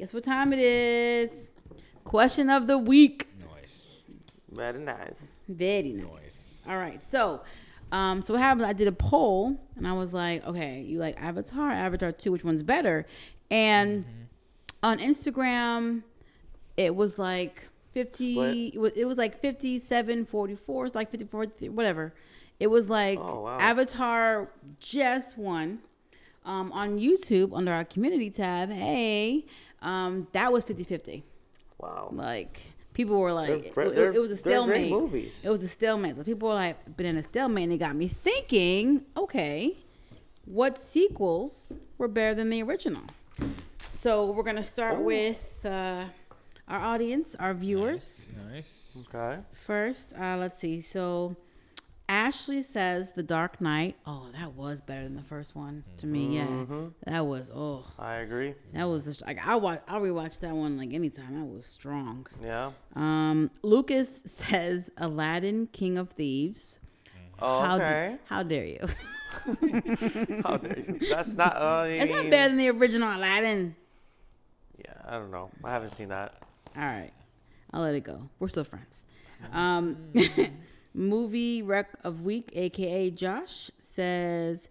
guess what time it is? Question of the week. Nice. Very nice. Very nice. All right. So what happened? I did a poll, and I was like, okay, you like Avatar, Avatar 2, which one's better? And on Instagram, it was like 50. It was like 57-44. It's like 54, whatever. It was like Avatar just won. On YouTube, under our community tab, that was 50-50. Wow. Like, people were like, it was a they're stalemate. great movies. It was a stalemate. So people were like, been in a stalemate, and it got me thinking, okay, what sequels were better than the original? So we're going to start with our audience, our viewers. Nice. Okay. First, let's see. So Ashley says The Dark Knight. Oh, that was better than the first one to me. Yeah, that was. Oh, I agree. that was just like I'll rewatch that one like anytime. That was strong. Yeah. Lucas says Aladdin, King of Thieves. Oh, okay. How dare you? How dare you? That's not. It's not better than the original Aladdin. Yeah, I don't know. I haven't seen that. All right, I'll let it go. We're still friends. Movie Rec of Week, aka Josh, says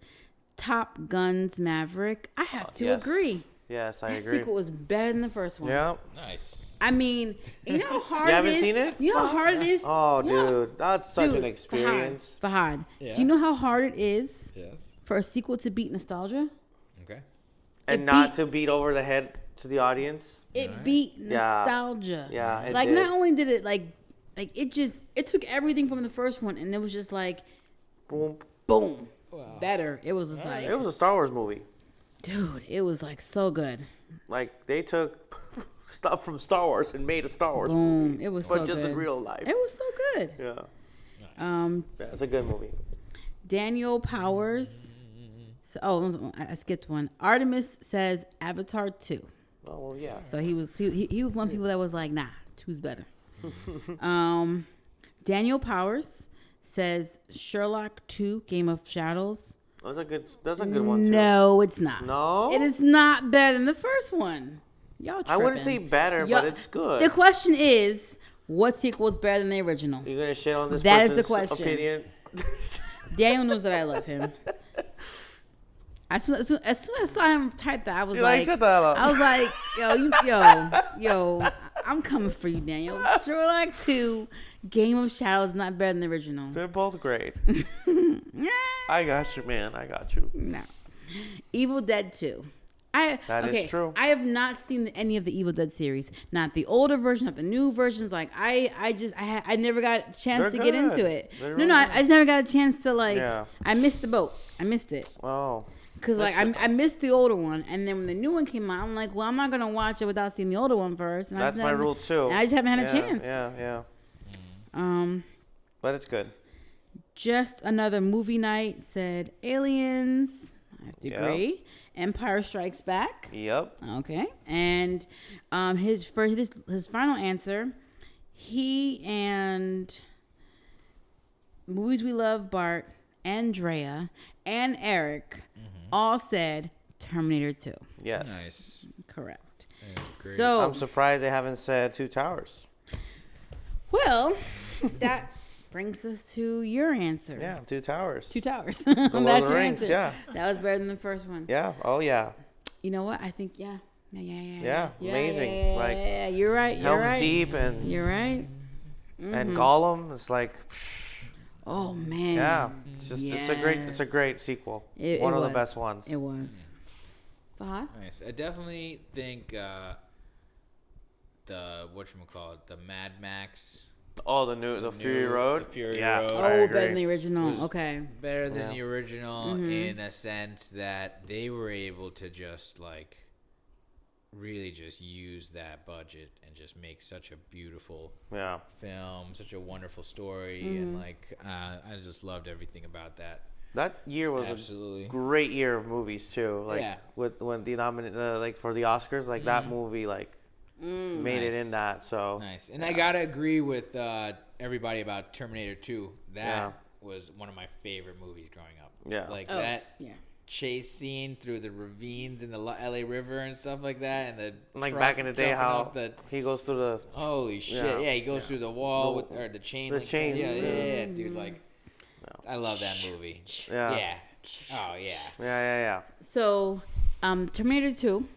Top Gun's Maverick. I have to agree. Yes, I agree. That sequel was better than the first one. Yeah. Nice. I mean, you know how hard You it haven't is? seen it? You know how hard it is? Oh, dude. That's such an experience. Fahad, Yeah. do you know how hard it is Yes. for a sequel to beat nostalgia? Okay. And not to beat over the head to the audience. It beat nostalgia. Yeah, it like did. not only did it like it took everything from the first one, and it was just like Boom. boom, Wow. better. It was just like, It was a Star Wars movie. dude, it was like so good. Like, they took stuff from Star Wars and made a Star Wars Boom, movie. it was but so just good. in real life. It was so good. Yeah. Yeah, it's a good movie. Daniel Powers. So, I skipped one. Artemis says Avatar 2. Oh, well, yeah. So he was one of the people that was like, nah, 2's better. Daniel Powers says Sherlock 2, Game of Shadows. That's a good one, too. No, it's not. No? It is not better than the first one. Y'all tripping. I wouldn't say better, but it's good. The question is, what sequel is better than the original? You're going to shit on this That is person's the question. opinion? Daniel knows that I love him. As soon as I saw him type that, I was like, shut the hell up. I was like, yo, I'm coming for you, Daniel. Sherlock 2, Game of Shadows, not better than the original. They're both great. I got you, man. I got you. No. Evil Dead 2. That is true. I have not seen any of the Evil Dead series. Not the older version, not the new versions. Like I never got a chance to get into it. I just never got a chance to I missed the boat. I missed it. Oh. Because I missed the older one, and then when the new one came out, I'm like, well, I'm not gonna watch it without seeing the older one first. And That's my rule too. And I just haven't had a chance. Yeah. But it's good. Just Another Movie Night said Aliens. I have to agree. Empire Strikes Back. Yep. Okay. And his final answer, he and Movies We Love, Bart, Andrea, and Eric all said Terminator 2. Yes. Nice. Correct. Great. So I'm surprised they haven't said Two Towers. well, that brings us to your answer. Yeah, Two Towers. Two Towers. Lord That's of the your Rings, answer. yeah. That was better than the first one. Yeah. Oh, yeah. You know what? I think, yeah. Yeah, amazing. Yeah, Like, you're right. You're Helm's right. Deep and You're right. and Gollum. It's like, Oh man. yeah. It's a great sequel. One of the best ones. It was. Fahad? Nice. I definitely think the the Mad Max. Oh, the Fury Road. The Fury yeah, Road. I Oh, agree. better than the original. Okay. Better than the original in a sense that they were able to just like really just use that budget and just make such a beautiful film, such a wonderful story, and like I just loved everything about that. That year was a great year of movies too. Like when the like for the Oscars, like that movie like made it in that. So nice. And I gotta agree with everybody about Terminator 2. That was one of my favorite movies growing up. Yeah. Like that. Yeah. chase scene through the ravines in the LA River and stuff like that, and the like back in the day how he goes through the holy shit, yeah, he goes through the wall with or the chain, yeah, dude, like I love that movie. Yeah. Oh yeah. Yeah. So, Terminator 2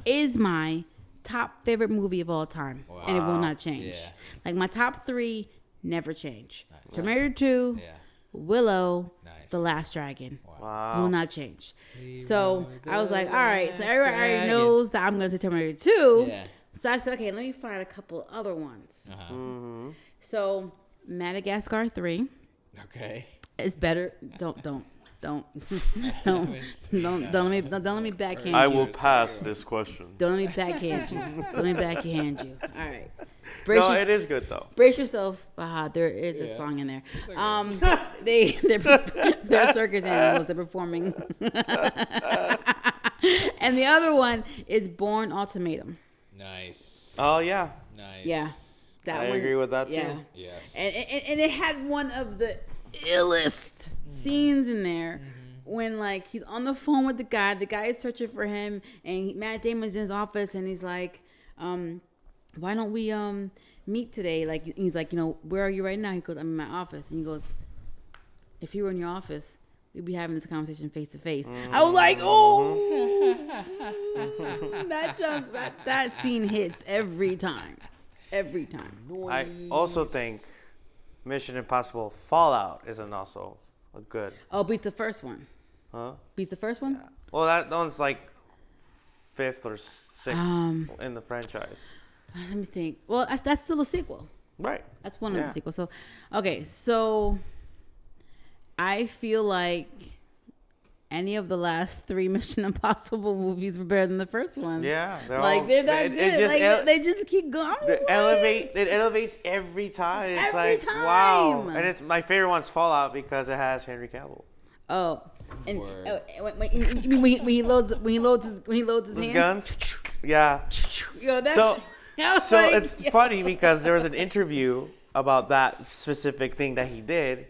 is my top favorite movie of all time, and it will not change. Yeah. Like my top 3 never change. Nice. Terminator 2, Willow, The Last Dragon. Wow. Will not change. So I was like, all right. So everybody already knows that I'm going to say Terminator 2. Yeah. So I said, okay, let me find a couple other ones. Mm-hmm. So Madagascar 3. Okay. It's better. Don't let me backhand you. I will pass this question. Don't let me backhand you. Don't let me backhand you. All right. It is good though. Brace yourself, Fahad. There is a song in there. They're circus animals. They're performing. And the other one is Born Ultimatum. Nice. Oh yeah. Nice. Yeah. I agree with that too. Yes. And it had one of the illest scenes in there when like he's on the phone with the guy is searching for him, and Matt Damon's in his office, and he's like, why don't we meet today? Like he's like, where are you right now? He goes, I'm in my office. And he goes, if you were in your office, we'd be having this conversation face to face. I was like, oh, that scene hits every time. I also think Mission Impossible Fallout isn't also a good. Oh, beats the first one. Huh? Beats the first one? Yeah. Well, that one's like 5th or 6th in the franchise. Let me think. Well, that's still a sequel. Right. That's one of the sequels. So, okay. So, I feel like any of the last 3 Mission Impossible movies were better than the first one. Yeah. They're not good. They just keep going. It elevates every time. It's every time. Wow. And it's my favorite one's Fallout because it has Henry Cavill. Oh. And when he loads his hands. Guns? Yeah. That's so it's funny because there was an interview about that specific thing that he did,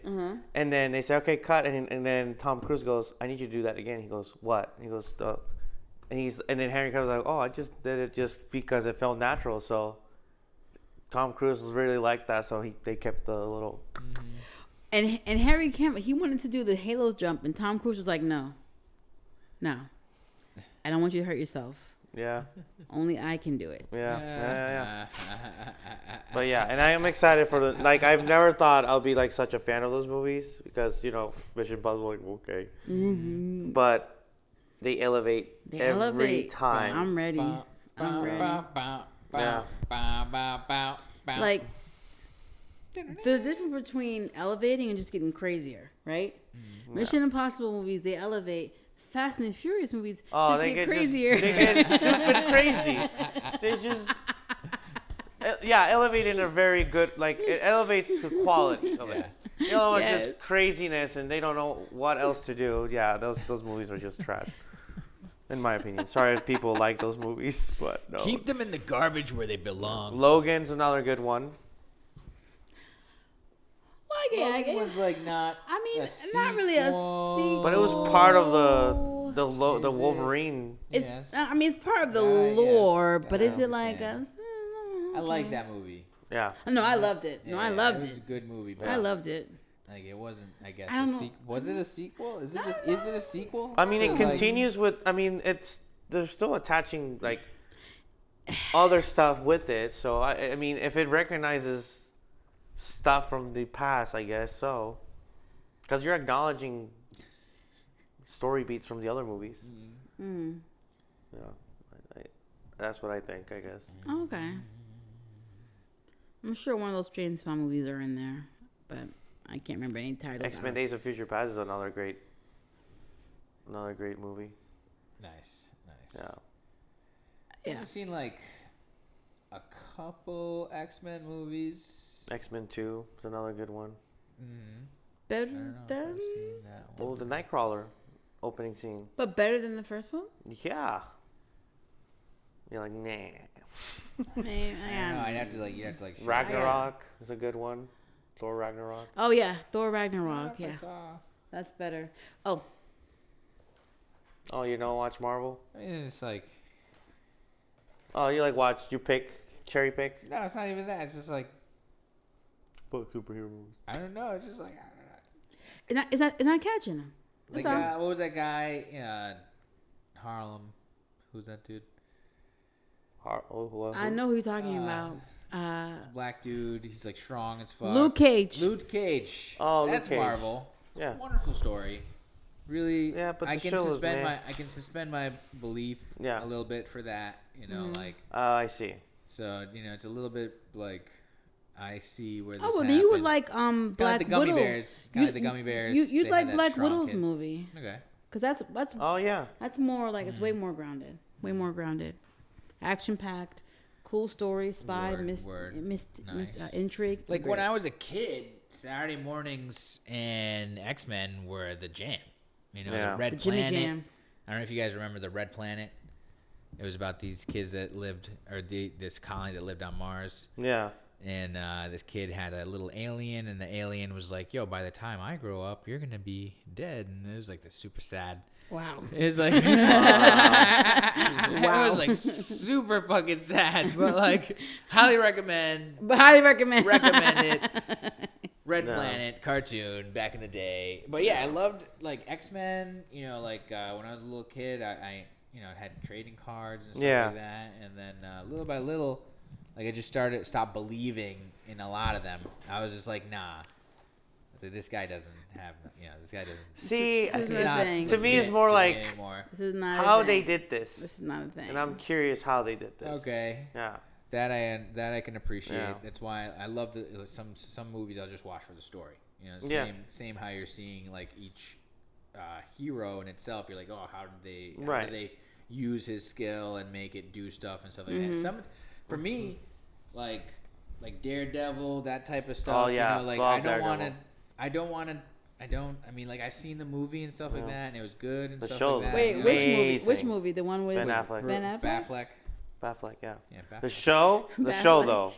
and then they say, okay, cut, and then Tom Cruise goes, I need you to do that again. He goes, what? And he goes, and then Henry Cavill's like, oh, I just did it just because it felt natural. So Tom Cruise was really like that, so they kept the little. And Harry Cavill, he wanted to do the Halo jump, and Tom Cruise was like, no, I don't want you to hurt yourself. Yeah. Only I can do it. Yeah. But yeah, and I am excited for I've never thought I'll be like such a fan of those movies because Mission Impossible, like okay, but they elevate every time. I'm ready. Yeah. Like the difference between elevating and just getting crazier, right? Mission Impossible movies, they elevate. Fast and Furious movies just get crazier. They get stupid crazy. They just elevate in a very good it elevates the quality of it. It's just craziness and they don't know what else to do. Yeah, those movies are just trash. In my opinion. Sorry if people like those movies, but no. Keep them in the garbage where they belong. Logan's another good one. Well, Logan was like not. I mean, not really a sequel. But it was part of the Wolverine. It's part of the lore, but is it like a? I like that movie. Yeah. No, I loved it. I loved it. It was a good movie. I loved it. Like it wasn't. I guess. Was it a sequel? Is it a sequel? I mean, it continues with. I mean, they're still attaching other stuff with it. So I mean, if it recognizes stuff from the past, I guess so, because you're acknowledging story beats from the other movies. Yeah, that's what I think, I guess. Okay, I'm sure one of those James Bond movies are in there, but I can't remember any titles. X-Men: Days of Future Past is another great movie. Nice. Yeah. I've seen a couple X-Men movies. X-Men 2 is another good one. Better than the Nightcrawler opening scene. But better than the first one? Yeah. You're like, nah. I don't know. You have to Ragnarok is a good one. Thor Ragnarok. Oh yeah, Thor Ragnarok. Yeah, that's better. Oh, Oh, you don't watch Marvel? I mean, it's like. Oh, you cherry pick? No, it's not even that. It's just like. Fuck superhero movies. I don't know. It's just like, I don't know. It's not catching them. Like, what was that guy? Harlem. Who's that dude? I know who you're talking about. Black dude. He's like strong as fuck. Luke Cage. Luke Cage. Oh, that's Luke Cage. Marvel. Yeah. Wonderful story. Really. Yeah, but I can suspend my belief a little bit for that. You know, like. I see. So it's a little bit like. I see where this well, happened. then you would like Black the Gummy Widow. Bears. The Gummy Bears. You'd like Black Widow's movie. Okay. Because that's. Oh yeah. That's more like it's way more grounded. Way more grounded. Action packed, cool story, spy, intrigue. Like when I was a kid, Saturday mornings and X-Men were the jam. The Red Planet. Jam. I don't know if you guys remember the Red Planet. It was about these kids that lived, or this colony that lived on Mars. Yeah. And this kid had a little alien, and the alien was like, "Yo, by the time I grow up, you're gonna be dead." And it was like this super sad. Wow. It was like, wow. It was like super fucking sad, but like highly recommend. Recommend it. Red Planet cartoon back in the day. But yeah, I loved like X-Men. When I was a little kid, I had trading cards and stuff like that, and then little by little. Like I just stopped believing in a lot of them. I was just like, nah. This guy doesn't have, this guy doesn't. See, to me it's more like this is not how they did this. This is not a thing. And I'm curious how they did this. Okay. Yeah. That I can appreciate. Yeah. That's why I love some movies I'll just watch for the story. Same how you're seeing like each hero in itself. You're like, oh, how did they use his skill and make it do stuff and stuff like that. For me, like Daredevil, that type of stuff. Oh yeah, I mean, like I've seen the movie and stuff like that, and it was good and stuff like that. Wait, which movie? The one with Ben Affleck. Batfleck, yeah. Batfleck. The show though.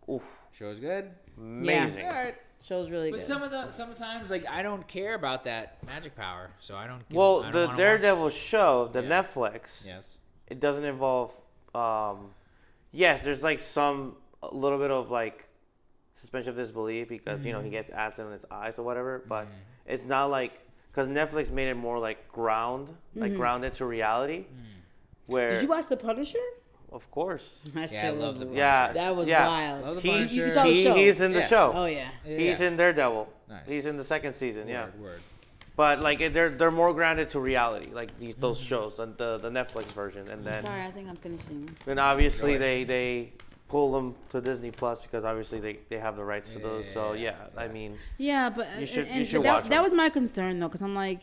Oof. Show's good. Amazing. Yeah. All right. Show's really good. But sometimes like I don't care about that magic power, so I don't. The Daredevil show, the Netflix. Yes. It doesn't involve. Yes, there's like a little bit of like suspension of disbelief because he gets acid in his eyes or whatever, but it's not like because Netflix made it more like grounded to reality. Where did you watch The Punisher? Of course. That I love The Punisher. Yeah, that was wild. Love The Punisher. You saw the show. He's in the show. Oh yeah. He's in Daredevil. Nice. He's in the second season. Word. But like they're more grounded to reality, like those shows, the Netflix version, and then. Sorry, I think I'm finishing. Then obviously they pull them to Disney Plus because obviously they have the rights to those. So I mean. Yeah, but you should watch that was my concern though, because I'm like,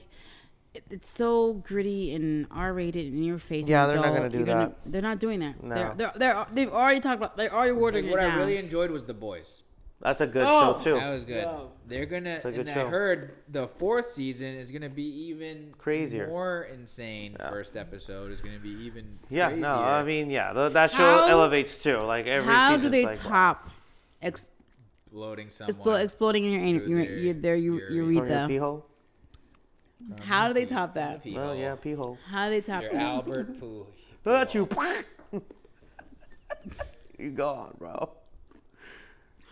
it's so gritty and R-rated and in your face. Yeah, they're not gonna do that. They're not doing that. No. They've already talked about. They're already watering it down. What I really enjoyed was The Boys. That's a good show too. That was good. Whoa. They're gonna. It's a good and show. I heard the fourth season is gonna be even crazier, more insane. First episode is gonna be even. Yeah, crazier. no, I mean, that show elevates too. Like every how season. Do they like, top? Exploding someone. Exploding in your urethra. Pee hole. How do they top that? Well, yeah, pee hole. How do they top your that? Albert Poo. That's you. You gone, bro.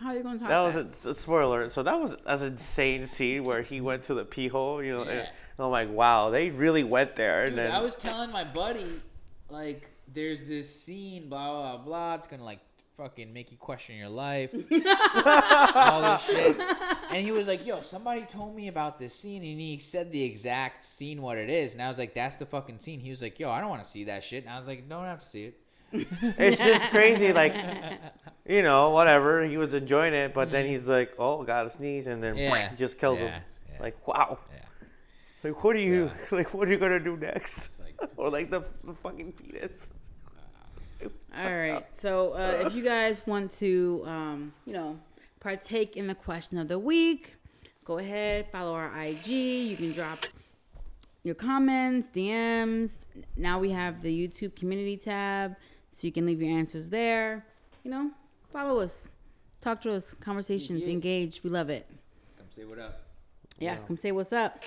How are you gonna top that? That was a spoiler. So that was an insane scene where he went to the pee hole. And I'm like, wow, they really went there. Dude, and then I was telling my buddy, like, there's this scene, blah blah blah. It's gonna like fucking make you question your life, all this shit. And he was like, yo, somebody told me about this scene, and he said the exact scene what it is. And I was like, that's the fucking scene. He was like, yo, I don't want to see that shit. And I was like, don't have to see it. It's just crazy, like, whatever. He was enjoying it, but then he's like, oh, gotta sneeze, and then he just kills him. Yeah. Like, wow. Yeah. Like, what are you gonna do next? Like, or like the fucking penis. All right. So if you guys want to, partake in the question of the week, go ahead, follow our IG. You can drop your comments, DMs. Now we have the YouTube community tab, so you can leave your answers there. Follow us, talk to us, conversations, engage. We love it. Come say what up. Yes, come say what's up.